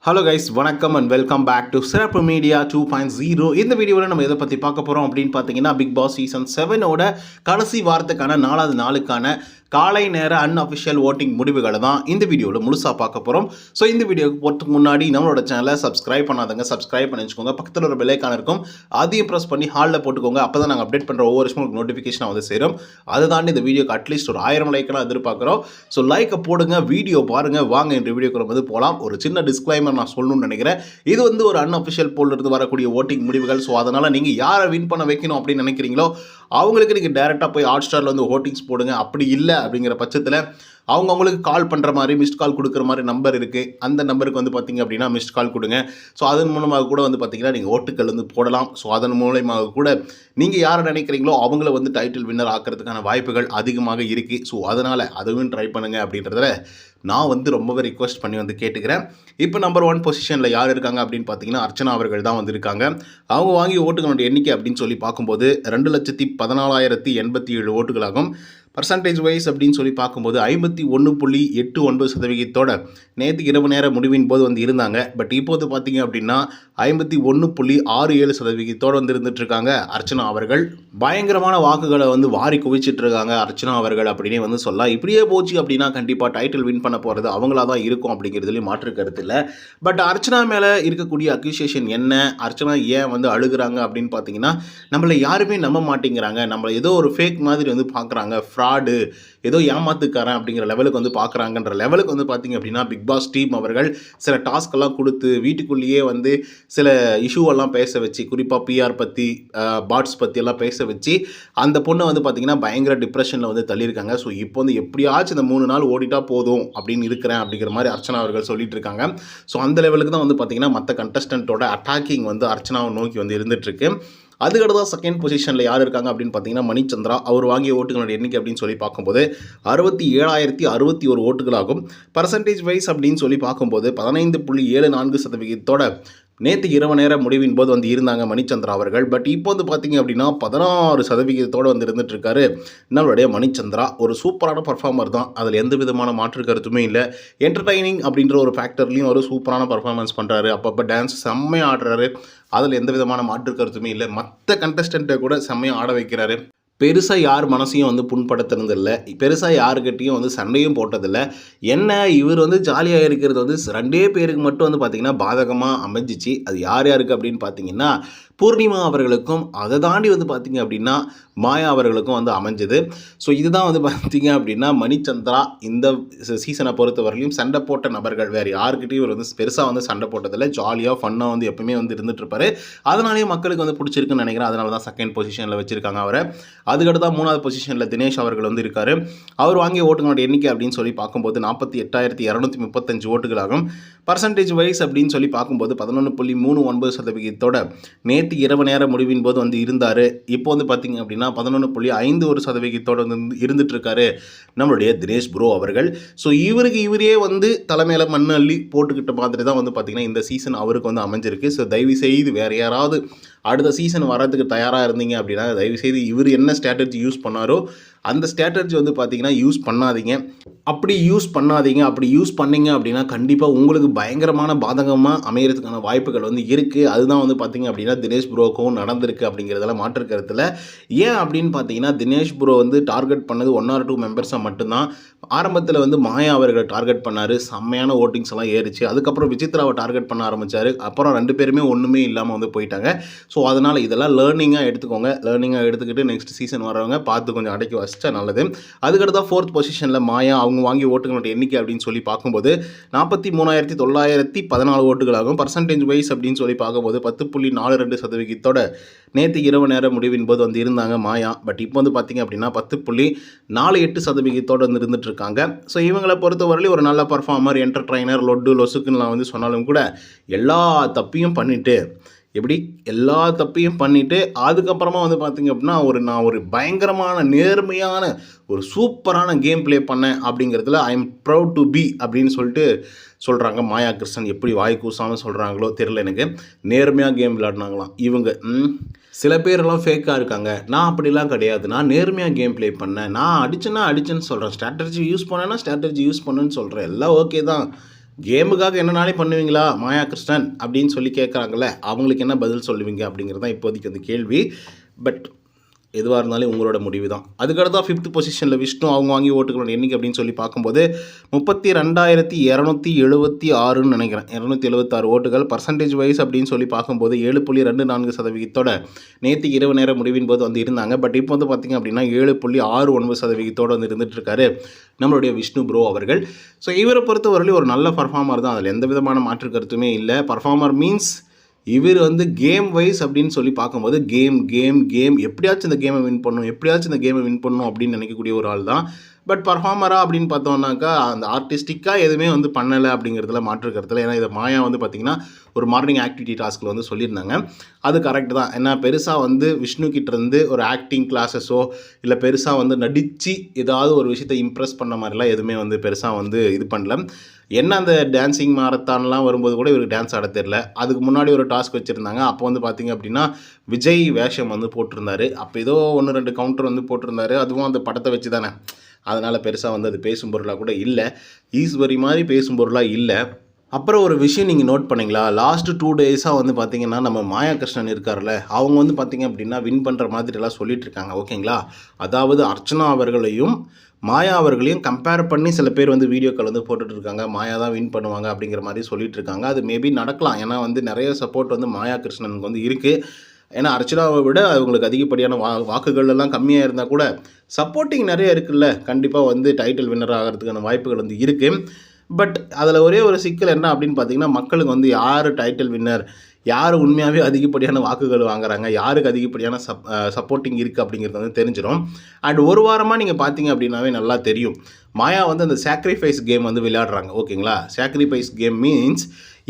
Hello guys, வணக்கம் and welcome back to சிறப்பு media 2.0. இந்த வீடியோவில் நம்ம எதை பற்றி பார்க்க போகிறோம் அப்படின்னு பார்த்தீங்கன்னா, பிக் பாஸ் சீசன் 7ஓட கடைசி வாரத்துக்கான 4வது நாளுக்கான காலை நேர அன்அஃபிஷியல் ஓட்டிங் முடிவுகளை தான் இந்த வீடியோவில் முழுசாக பார்க்க போகிறோம். ஸோ இந்த வீடியோக்கு போகிறதுக்கு முன்னாடி நம்மளோட சேனலை சப்ஸ்கிரைப் பண்ணாதங்க சப்ஸ்கிரைப் பண்ணி வச்சுக்கோங்க. பக்கத்தில் ஒரு பெல்லைக்கான இருக்கும், அதையும் ப்ரெஸ் பண்ணி ஹாலில் போட்டுக்கோங்க. அப்போ தான் நாங்கள் அப்டேட் பண்ணுற ஒவ்வொரு விஷயமும் நோட்டிஃபிகேஷன் வந்து சேரும். அதை தாண்டி இந்த வீடியோக்கு அட்லீஸ்ட் ஒரு 1000 லைக்கெல்லாம் எதிர்பார்க்குறோம். ஸோ லைக்கை போடுங்க, வீடியோ பாருங்கள். வாங்க இந்த வீடியோக்கு வந்து போகலாம். ஒரு சின்ன டிஸ்க்ளைமர் நான் சொல்லணும்னு நினைக்கிறேன். இது வந்து ஒரு அன்அஃபிஷியல் போல் இருந்து வரக்கூடிய ஓட்டிங் முடிவுகள். ஸோ அதனால் நீங்கள் யாரை வின் பண்ண வைக்கணும் அப்படின்னு நினைக்கிறீங்களோ அவங்களுக்கு நீங்கள் டேரெக்டாக போய் ஹாட் ஸ்டாரில் வந்து ஓட்டிங்ஸ் போடுங்க. அப்படி இல்லை அப்படிங்கிற பட்சத்தில் அவங்களுக்கு கால் பண்ணுற மாதிரி மிஸ்ட் கால் கொடுக்குற மாதிரி நம்பர் இருக்குது. அந்த நம்பருக்கு வந்து பார்த்திங்க அப்படின்னா மிஸ்ட் கால் கொடுங்க. ஸோ அதன் மூலமாக கூட வந்து பார்த்திங்கன்னா நீங்கள் ஓட்டுக்கள் வந்து போடலாம். ஸோ அதன் மூலமாக கூட நீங்கள் யாரை நினைக்கிறீங்களோ அவங்கள வந்து டைட்டில் வின்னர் ஆக்கிறதுக்கான வாய்ப்புகள் அதிகமாக இருக்குது. ஸோ அதனால் அதுவும் ட்ரை பண்ணுங்கள் அப்படின்றதுல நான் வந்து ரொம்பவே ரிக்வெஸ்ட் பண்ணி வந்து கேட்டுக்கிறேன். இப்போ நம்பர் 1 பொசிஷனில் யார் இருக்காங்க அப்படின்னு பார்த்தீங்கன்னா, அர்ச்சனா அவர்கள் தான் வந்திருக்காங்க. அவங்க வாங்கி ஓட்டுகளோட எண்ணிக்கை அப்படின்னு சொல்லி பார்க்கும்போது 2,14,087 ஓட்டுகளாகும். பர்சன்டேஜ் வைஸ் அப்படின்னு சொல்லி பார்க்கும்போது 51.89% நேற்று இரவு நேர முடிவின் போது வந்து இருந்தாங்க. பட் இப்போது பார்த்தீங்க அப்படின்னா 51.67% வந்து இருந்துகிட்ருக்காங்க அர்ச்சனா அவர்கள். பயங்கரமான வாக்குகளை வந்து வாரி குவிச்சிட்டு இருக்காங்க அர்ச்சனா அவர்கள் அப்படின்னே வந்து சொல்லலாம். இப்படியே போச்சு அப்படின்னா கண்டிப்பாக டைட்டில் வின் பண்ண போகிறது அவங்களா தான் இருக்கும் அப்படிங்கிறதுலேயும் மாற்று கருத்து இல்லை. பட் அர்ச்சனா மேலே இருக்கக்கூடிய அக்யூசியேஷன் என்ன, அர்ச்சனா ஏன் வந்து அழுகிறாங்க அப்படின்னு பார்த்தீங்கன்னா, நம்மளை யாருமே நம்ப மாட்டேங்கிறாங்க, நம்மளை ஏதோ ஒரு ஃபேக் மாதிரி வந்து பார்க்குறாங்க, ஃப்ராடு, ஏதோ ஏமாத்துக்காரன் அப்படிங்கிற லெவலுக்கு வந்து பார்க்குறாங்கன்ற லெவலுக்கு வந்து பார்த்திங்க அப்படின்னா பிக் பாஸ் டீம் அவர்கள் சில டாஸ்க்கெல்லாம் கொடுத்து வீட்டுக்குள்ளேயே வந்து சில இஷ்யூவெல்லாம் பேச வச்சு, குறிப்பாக பிஆர் பற்றி பாட்ஸ் பற்றியெல்லாம் பேச வச்சு அந்த பொண்ணை வந்து பார்த்திங்கன்னா பயங்கர டிப்ரெஷனில் வந்து தள்ளியிருக்காங்க. ஸோ இப்போ வந்து எப்படியாச்சும் இந்த 3 நாள் ஓடிட்டா போதும் அப்படின்னு இருக்கிறேன் அப்படிங்கிற மாதிரி அர்ச்சனா அவர்கள் சொல்லிட்டு இருக்காங்க. ஸோ அந்த லெவலுக்கு தான் வந்து பார்த்திங்கன்னா மற்ற கண்டஸ்டண்ட்டோட அட்டாக்கிங் வந்து அர்ச்சனாவை நோக்கி வந்து இருந்துகிட்ருக்கு. அதுக்கடுத்து செகண்ட் பொசிஷனில் யார் இருக்காங்க அப்படின்னு பார்த்தீங்கன்னா, மணிச்சந்திரா. அவர் வாங்கிய ஓட்டுகளோட எண்ணிக்கை அப்படின்னு சொல்லி பார்க்கும்போது 67,061 ஓட்டுகளாகும். பர்சன்டேஜ் வைஸ் அப்படின்னு சொல்லி பார்க்கும்போது 15.74% நேற்று இரவு நேர முடிவின் போது வந்து இருந்தாங்க மணிச்சந்திரா அவர்கள். பட் இப்போ வந்து பார்த்திங்க அப்படின்னா 16% வந்து இருந்துகிட்ருக்காரு நம்மளுடைய மணிச்சந்திரா. ஒரு சூப்பரான பர்ஃபார்மர் தான், அதில் எந்த விதமான மாற்று கருத்துமே இல்லை. என்டர்டைனிங் அப்படின்ற ஒரு ஃபேக்டர்லேயும் ஒரு சூப்பரான பர்ஃபார்மன்ஸ் பண்ணுறாரு. அப்பப்போ டான்ஸ் செம்மையாக ஆடுறாரு, அதில் எந்த விதமான மாற்று கருத்துமே இல்லை. மற்ற கண்டஸ்டண்ட்டை கூட செம்மையாக ஆட வைக்கிறாரு. பெருசாக யார் மனசையும் வந்து புண்படுத்துறதில்லை, பெருசாக யாருக்கிட்டையும் வந்து சண்டையும் போட்டதில்லை. என்ன இவர் வந்து ஜாலியாக இருக்கிறது வந்து 2 பேருக்கு மட்டும் வந்து பார்த்திங்கன்னா பாதகமாக அமைஞ்சிச்சு. அது யார் யாருக்கு அப்படின்னு பார்த்தீங்கன்னா, பூர்ணிமா அவர்களுக்கும் அதை தாண்டி வந்து பார்த்திங்க அப்படின்னா மாயா அவர்களுக்கும் வந்து அமைஞ்சது. ஸோ இதுதான் வந்து பார்த்திங்க அப்படின்னா மணிச்சந்திரா இந்த சீசனை பொறுத்தவரையிலும் சண்டை போட்ட நபர்கள் வேறு யாருக்கிட்டையும் இவர் வந்து பெருசாக வந்து சண்டை போட்டதில்லை. ஜாலியாக ஃபன்னாக வந்து எப்பவுமே வந்து இருந்துகிட்ருப்பாரு. அதனாலேயே மக்களுக்கு வந்து பிடிச்சிருக்குன்னு நினைக்கிறேன். அதனால தான் செகண்ட் பொசிஷனில் வச்சுருக்காங்க அவரை. அதுக்கடுத்து தான் 3வது பொசிஷனில் தினேஷ் அவர்கள் வந்து இருக்கார். அவர் வாங்கிய ஓட்டுகளோட எண்ணிக்கை அப்படின்னு சொல்லி பார்க்கும்போது 48,235 ஓட்டுகளாகும். பர்சன்டேஜ் வைஸ் அப்படின்னு சொல்லி பார்க்கும்போது 11.39% நேற்று இரவு நேர முடிவின் போது வந்து இருந்தார். இப்போ வந்து பார்த்திங்க அப்படின்னா 11.51% வந்து இருந்துகிட்ருக்காரு நம்மளுடைய தினேஷ் ப்ரோ அவர்கள். ஸோ இவரே வந்து தலைமையில மண் அள்ளி போட்டுக்கிட்ட மாதிரி தான் வந்து பார்த்திங்கன்னா இந்த சீசன் அவருக்கு வந்து அமைஞ்சிருக்கு. ஸோ தயவுசெய்து வேறு யாராவது அடுத்த சீசன் வரதுக்கு தயாராக இருந்தீங்க அப்படின்னா தயவுசெய்து இவர் என்ன ஸ்ட்ராட்டஜி யூஸ் பண்ணாரோ அந்த ஸ்ட்ராட்டஜி வந்து பார்த்திங்கன்னா யூஸ் பண்ணாதீங்க. அப்படி யூஸ் பண்ணிங்க அப்படின்னா கண்டிப்பாக உங்களுக்கு பயங்கரமான பாதகமாக அமையறதுக்கான வாய்ப்புகள் வந்து இருக்குது. அதுதான் வந்து பார்த்திங்க அப்படின்னா தினேஷ் ப்ரோக்கும் நடந்திருக்கு அப்படிங்கிறதெல்லாம் மாற்று கருத்தில். ஏன் அப்படின்னு பார்த்தீங்கன்னா, தினேஷ் ப்ரோ வந்து டார்கெட் பண்ணது 1 or 2 மெம்பர்ஸை மட்டும்தான். ஆரம்பத்தில் வந்து மாயா அவர்களை டார்கெட் பண்ணார், செம்மையான ஓட்டிங்ஸ் எல்லாம் ஏறிச்சு. அதுக்கப்புறம் விசித்ராவை டார்கெட் பண்ண ஆரம்பித்தார். அப்புறம் 2 பேருமே ஒன்றுமே இல்லாமல் வந்து போயிட்டாங்க. ஸோ அதனால் இதெல்லாம் லேர்னிங்காக எடுத்துக்கோங்க. லேர்னிங்காக எடுத்துக்கிட்டு நெக்ஸ்ட் சீசன் வரவங்க பார்த்து கொஞ்சம் அடக்கி வச்சா நல்லது. அதுக்கடுத்து 4th பொசிஷனில் மாயா. அவங்க வாங்கிய ஓட்டுகளோட எண்ணிக்கை அப்படின்னு சொல்லி பார்க்கும்போது 43,914 ஓட்டுகளாகும். பர்சன்டேஜ் வைஸ் அப்படின்னு சொல்லி பார்க்கும்போது 10.42% நேற்று இரவு நேர முடிவின் போது வந்து இருந்தாங்க மாயா. பட் இப்போ வந்து பார்த்திங்க அப்படின்னா 10.48% வந்து இருந்துகிட்ருக்காங்க. ஸோ இவங்களை பொறுத்தவரையிலும் ஒரு நல்ல பர்ஃபார்மர், என்டர்ட்ரைனர், லொசுக்குன்னு நான் வந்து சொன்னாலும் கூட எல்லா தப்பையும் பண்ணிவிட்டு அதுக்கப்புறமா வந்து பார்த்திங்க அப்படின்னா நான் ஒரு பயங்கரமான நேர்மையான ஒரு சூப்பரான கேம் ப்ளே பண்ணேன் அப்படிங்கிறதுல I am proud to be அப்படின்னு சொல்லிட்டு சொல்கிறாங்க மாயா கிருஷ்ணன். எப்படி வாய் கூசாமல் சொல்கிறாங்களோ தெரில எனக்கு. நேர்மையாக கேம் விளையாடினாங்களாம் இவங்க. சில பேரெல்லாம் ஃபேக்காக இருக்காங்க. நான் அப்படிலாம் கிடையாது, நான் நேர்மையாக கேம் ப்ளே பண்ணேன், நான் அடிச்சேன்னு சொல்கிறேன், ஸ்ட்ராட்டஜி யூஸ் பண்ணேன்னு சொல்கிறேன், எல்லாம் ஓகே தான். கேமுக்காக என்னனாலே பண்ணுவீங்களா மாயா கிருஷ்ணன் அப்படின்னு சொல்லி கேட்குறாங்கல்ல, அவங்களுக்கு என்ன பதில் சொல்லுவீங்க அப்படிங்கிறது தான் இப்போதைக்கு அந்த கேள்வி. பட் எதுவாக இருந்தாலும் உங்களோட முடிவு தான். அதுக்கடுத்தா 5th பொசிஷனில் விஷ்ணு அவங்க வாங்கி ஓட்டுகளோட எண்ணிக்கை அப்படின்னு சொல்லி பார்க்கும்போது 32,276ன்னு நினைக்கிறேன். 276 ஓட்டுகள். பர்சன்டேஜ் வைஸ் அப்படின்னு சொல்லி பார்க்கும்போது 7.24% நேற்றுக்கு இரவு நேர முடிவின் போது வந்து இருந்தாங்க. பட் இப்போ வந்து பார்த்திங்க அப்படின்னா 7.69% வந்து இருந்துகிட்ருக்காரு நம்மளுடைய விஷ்ணு ப்ரோ அவர்கள். ஸோ இவரை பொறுத்தவரையிலும் ஒரு நல்ல பர்ஃபார்மர் தான், அதில் எந்த விதமான மாற்று கருத்துமே இல்லை. பர்ஃபார்மர் மீன்ஸ் இவர் வந்து கேம் வைஸ் அப்படின்னு சொல்லி பார்க்கும்போது கேம் எப்படியாச்சும் இந்த கேமை வின் பண்ணணும் அப்படின்னு நினைக்கக்கூடிய ஒரு ஆள் தான். பட் பர்ஃபார்மராக அப்படின்னு பார்த்தோம்னாக்கா அந்த ஆர்டிஸ்டிக்காக எதுவுமே வந்து பண்ணலை அப்படிங்கிறதுல மாற்றுக்கிறதுல. ஏன்னா இதை மாயா வந்து பார்த்திங்கன்னா ஒரு மார்னிங் ஆக்டிவிட்டி டாஸ்கில் வந்து சொல்லியிருந்தாங்க. அது கரெக்ட் தான். ஏன்னா பெருசாக வந்து விஷ்ணு கிட்டேருந்து ஒரு ஆக்டிங் கிளாஸஸோ இல்லை பெருசாக வந்து நடித்து ஏதாவது ஒரு விஷயத்தை இம்ப்ரெஸ் பண்ண மாதிரிலாம் எதுவுமே வந்து பெருசாக வந்து இது பண்ணல. என்ன அந்த டான்ஸிங் மாரத்தான்லாம் வரும்போது கூட இவருக்கு டான்ஸ் ஆட தெரில. அதுக்கு முன்னாடி ஒரு டாஸ்க் வச்சுருந்தாங்க. அப்போ வந்து பார்த்திங்க அப்படின்னா விஜய் வேஷம் வந்து போட்டிருந்தாரு. அப்போ ஏதோ 1-2 கவுண்டர் வந்து போட்டிருந்தாரு. அதுவும் அந்த படத்தை வச்சு தானே, அதனால் பெருசாக வந்து அது பேசும் பொருளாக கூட இல்லை. ஈஸ்வரி மாதிரி பேசும் பொருளாக இல்லை. அப்புறம் ஒரு விஷயம் நீங்கள் நோட் பண்ணிங்களா, லாஸ்ட்டு 2 டேஸாக வந்து பார்த்திங்கன்னா நம்ம மாயா கிருஷ்ணன் இருக்கார்ல, அவங்க வந்து பார்த்திங்க அப்படின்னா வின் பண்ணுற மாதிரிலாம் சொல்லிகிட்ருக்காங்க. ஓகேங்களா, அதாவது அர்ச்சனா அவர்களையும் மாயா அவர்களையும் கம்பேர் பண்ணி சில பேர் வந்து வீடியோக்கள் வந்து போட்டுட்ருக்காங்க. மாயா தான் வின் பண்ணுவாங்க அப்படிங்கிற மாதிரி சொல்லிகிட்டு இருக்காங்க. அது மேபி நடக்கலாம். ஏன்னா வந்து நிறைய சப்போர்ட் வந்து மாயா கிருஷ்ணனுக்கு வந்து இருக்குது. ஏன்னா அர்ச்சனாவை விட அவங்களுக்கு அதிகப்படியான வாக்குகள் எல்லாம் கம்மியாக இருந்தால் கூட சப்போர்ட்டிங் நிறைய இருக்குல்ல, கண்டிப்பாக வந்து டைட்டில் வின்னர் ஆகிறதுக்கான வாய்ப்புகள் வந்து இருக்குது. பட் அதில் ஒரே ஒரு சிக்கல் என்ன அப்படின்னு பார்த்தீங்கன்னா, மக்களுக்கு வந்து யார் டைட்டில் வின்னர், யார் உண்மையாகவே அதிகப்படியான வாக்குகள் வாங்குறாங்க, யாருக்கு அதிகப்படியான சப்போர்ட்டிங் இருக்குது அப்படிங்கிறது வந்து தெரிஞ்சிடும். அண்ட் ஒரு வாரமாக நீங்கள் பார்த்தீங்க அப்படின்னாவே நல்லா தெரியும். மாயா வந்து அந்த சாக்ரிஃபைஸ் கேம் வந்து விளையாடுறாங்க. ஓகேங்களா, சாக்ரிஃபைஸ் கேம் மீன்ஸ்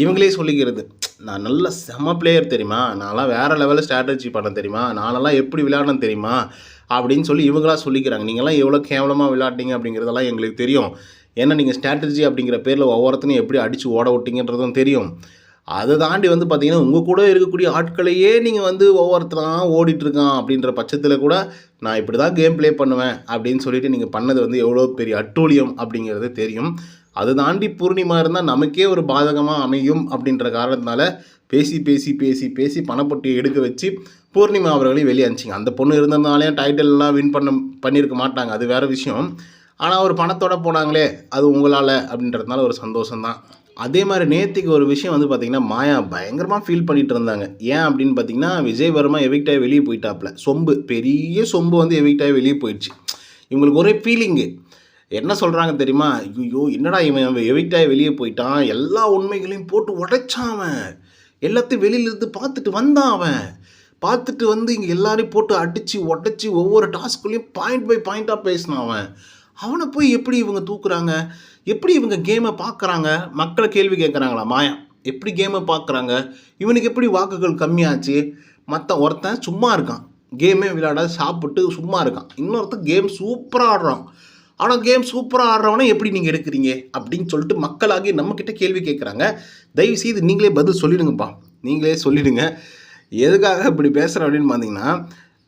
இவங்களே சொல்லிக்கிறது, நான் நல்ல செம பிளேயர் தெரியுமா, நான்லாம் வேறு லெவலில் ஸ்ட்ராட்டஜி பண்ண தெரியுமா, நானெல்லாம் எப்படி விளையாடணும் தெரியுமா அப்படின்னு சொல்லி இவங்களாம் சொல்லிக்கிறாங்க. நீங்கள்லாம் எவ்வளோ கேவலமாக விளையாட்டிங்க அப்படிங்கிறதெல்லாம் எங்களுக்கு தெரியும். ஏன்னா நீங்கள் ஸ்ட்ராட்டஜி அப்படிங்கிற பேரில் ஒவ்வொருத்தனையும் எப்படி அடித்து ஓட விட்டிங்கன்றதும் தெரியும். அதை தாண்டி வந்து பார்த்திங்கன்னா உங்கள் கூட இருக்கக்கூடிய ஆட்களையே நீங்கள் வந்து ஒவ்வொருத்தராக ஓடிட்டுருக்கான் அப்படின்ற பட்சத்தில் கூட நான் இப்படி தான் கேம் ப்ளே பண்ணுவேன் அப்படின்னு சொல்லிட்டு நீங்கள் பண்ணது வந்து எவ்வளோ பெரிய அட்டூழியம் அப்படிங்கிறது தெரியும். அதை தாண்டி பூர்ணிமா இருந்தால் நமக்கே ஒரு பாதகமாக அமையும் அப்படின்ற காரணத்தினால பேசி பேசி பேசி பேசி பணப்பொட்டியை எடுக்க வச்சு பூர்ணிமா அவர்களையும் வெளியே அனுப்பிச்சிங்க. அந்த பொண்ணு இருந்ததுனாலே டைட்டில்லாம் வின் பண்ணியிருக்க மாட்டாங்க, அது வேறு விஷயம். ஆனால் ஒரு பணத்தோடு போனாங்களே அது உங்களால் அப்படின்றதுனால ஒரு சந்தோஷம்தான். அதே மாதிரி நேற்றுக்கு ஒரு விஷயம் வந்து பார்த்திங்கன்னா மாயா பயங்கரமாக ஃபீல் பண்ணிகிட்டு இருந்தாங்க. ஏன் அப்படின்னு பார்த்திங்கன்னா விஜய் வர்மா எவிக்ட் ஆகி வெளியே போயிட்டாப்புல. பெரிய சொம்பு வந்து எவிக்ட் ஆகி வெளியே போயிடுச்சு. இவங்களுக்கு ஒரே ஃபீலிங்கு. என்ன சொல்கிறாங்க தெரியுமா, ஐயோ என்னடா இவன் எவிக்ட் ஆகி வெளியே போயிட்டான், எல்லா உண்மைகளையும் போட்டு உடைச்சான் அவன், எல்லாத்தையும் வெளியிலேருந்து பார்த்துட்டு வந்தான் அவன், பார்த்துட்டு வந்து இங்கே எல்லாரையும் போட்டு அடித்து உடச்சி ஒவ்வொரு டாஸ்க்குள்ளேயும் பாயிண்ட் பை பாயிண்ட்டாக பேசினான் அவனை போய் எப்படி இவங்க தூக்குறாங்க, எப்படி இவங்க கேமை பார்க்குறாங்க, மக்களை கேள்வி கேட்குறாங்களா மாயா, எப்படி கேமை பார்க்குறாங்க, இவனுக்கு எப்படி வாக்குகள் கம்மியாச்சு, ஒருத்தன் சும்மா இருக்கான், கேமே விளையாடாது சாப்பிட்டு சும்மா இருக்கான், இன்னொருத்தன் கேம் சூப்பராக ஆடுறான், ஆனால் கேம் சூப்பராக ஆடுறவனை எப்படி நீங்கள் எடுக்கிறீங்க அப்படின்னு சொல்லிட்டு மக்களாகி நம்மக்கிட்ட கேள்வி கேட்குறாங்க. தயவுசெய்து நீங்களே பதில் சொல்லிடுங்கப்பா, நீங்களே சொல்லிவிடுங்க. எதுக்காக இப்படி பேசுகிறேன் அப்படின்னு பார்த்தீங்கன்னா,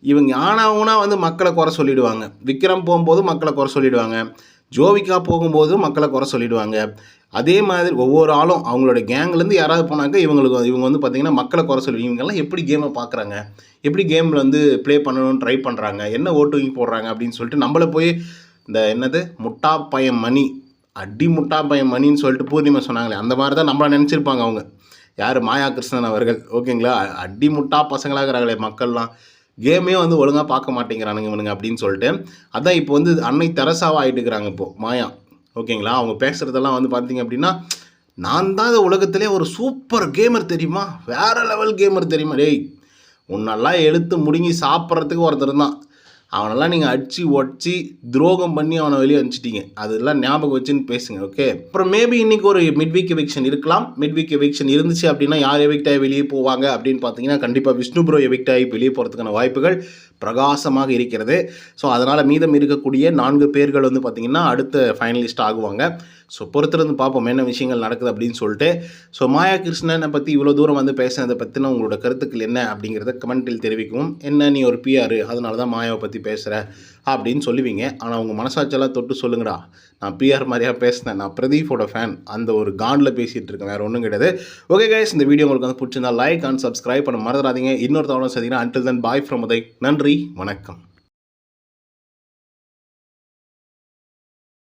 இவங்க ஆனாவுனா வந்து மக்களை குறை சொல்லிவிடுவாங்க. விக்ரம் போகும்போது மக்களை குறை சொல்லிவிடுவாங்க, ஜோவிகா போகும்போது மக்களை குறை சொல்லிவிடுவாங்க. அதே மாதிரி ஒவ்வொரு ஆளும் அவங்களோட கேங்லேருந்து யாராவது போனாக்க இவங்க வந்து பார்த்திங்கன்னா மக்களை குறை சொல்லி இவங்கெல்லாம் எப்படி கேமை பார்க்குறாங்க, எப்படி கேமில் வந்து ப்ளே பண்ணணும்னு ட்ரை பண்ணுறாங்க, என்ன ஓட்டுவிங் போடுறாங்க அப்படின்னு சொல்லிட்டு நம்மளை போய் இந்த என்னது முட்டா பையன் மணி, அடி முட்டா பையன் மணின்னு சொல்லிட்டு பூர்ணிமா சொன்னாங்களே, அந்த மாதிரி தான் நம்மளை நினச்சிருப்பாங்க அவங்க. யார் மாயா கிருஷ்ணன் அவர்கள். ஓகேங்களா, அடி முட்டா பசங்களாகிறாங்களே மக்கள்லாம், கேமே வந்து ஒழுங்காக பார்க்க மாட்டேங்கிறானுங்க இவனுங்க அப்படின்னு சொல்லிட்டு. அதான் இப்போ வந்து அன்னை தெரசாவாக ஆகிட்டுக்கிறாங்க இப்போது மாயா. ஓகேங்களா, அவங்க பேசுகிறதெல்லாம் வந்து பார்த்திங்க அப்படின்னா, நான் தான் இந்த உலகத்திலே ஒரு சூப்பர் கேமர் தெரியுமா, வேறு லெவல் கேமர் தெரியுமா, டேய் உன்னெல்லாம் எழுத்து முடுங்கி சாப்பிட்றதுக்கு ஒருத்தர் தான், அவனெல்லாம் நீங்கள் அடித்து ஒடிச்சு துரோகம் பண்ணி அவனை வெளியே அனுப்பிச்சிட்டிங்க, அதெல்லாம் ஞாபகம் வச்சுன்னு பேசுங்க. ஓகே, அப்புறம் மேபி இன்றைக்கி ஒரு மிட்வீக் எவிக்ஷன் இருக்கலாம். மிட்வீக் எவிக்ஷன் இருந்துச்சு அப்படின்னா யார் எவிக்ட் ஆகி வெளியே போவாங்க அப்படின்னு பார்த்தீங்கன்னா கண்டிப்பாக விஷ்ணு ப்ரோ எவிக்ட் ஆகி வெளியே போகிறதுக்கான வாய்ப்புகள் பிரகாசமாக இருக்கிறது. ஸோ அதனால் மீதம் இருக்கக்கூடிய 4 பேர்கள் வந்து பார்த்திங்கன்னா அடுத்த ஃபைனலிஸ்ட் ஆகுவாங்க. ஸோ பொறுத்திருந்து பார்ப்போம் என்ன விஷயங்கள் நடக்குது அப்படின்னு சொல்லிட்டு. ஸோ மாயா கிருஷ்ணனை பற்றி இவ்வளோ தூரம் வந்து பேசுனதை பற்றின உங்களோட கருத்துக்கள் என்ன அப்படிங்கிறத கமெண்ட்டில் தெரிவிக்கவும். என்ன நீ ஒரு பிஆர், அதனால தான் மாயாவை பற்றி பேசுகிற அப்படின்னு சொல்லுவீங்க. ஆனால் உங்கள் மனசாட்சியெல்லாம் தொட்டு சொல்லுங்கடா, நான் பிஆர் மாதிரியா பேசினேன், நான் பிரதீப்போட ஃபேன், அந்த ஒரு காண்டில் பேசிகிட்டு இருக்கேன், வேறு ஒன்றும் கிடையாது. ஓகே கைஸ், இந்த வீடியோ உங்களுக்கு வந்து பிடிச்சிருந்தா லைக் அண்ட் சப்ஸ்கிரைப் பண்ண மறந்துடாதீங்க. இன்னொரு தவணை சந்திக்கிறேன். Until then bye from Uday. நன்றி, வணக்கம்.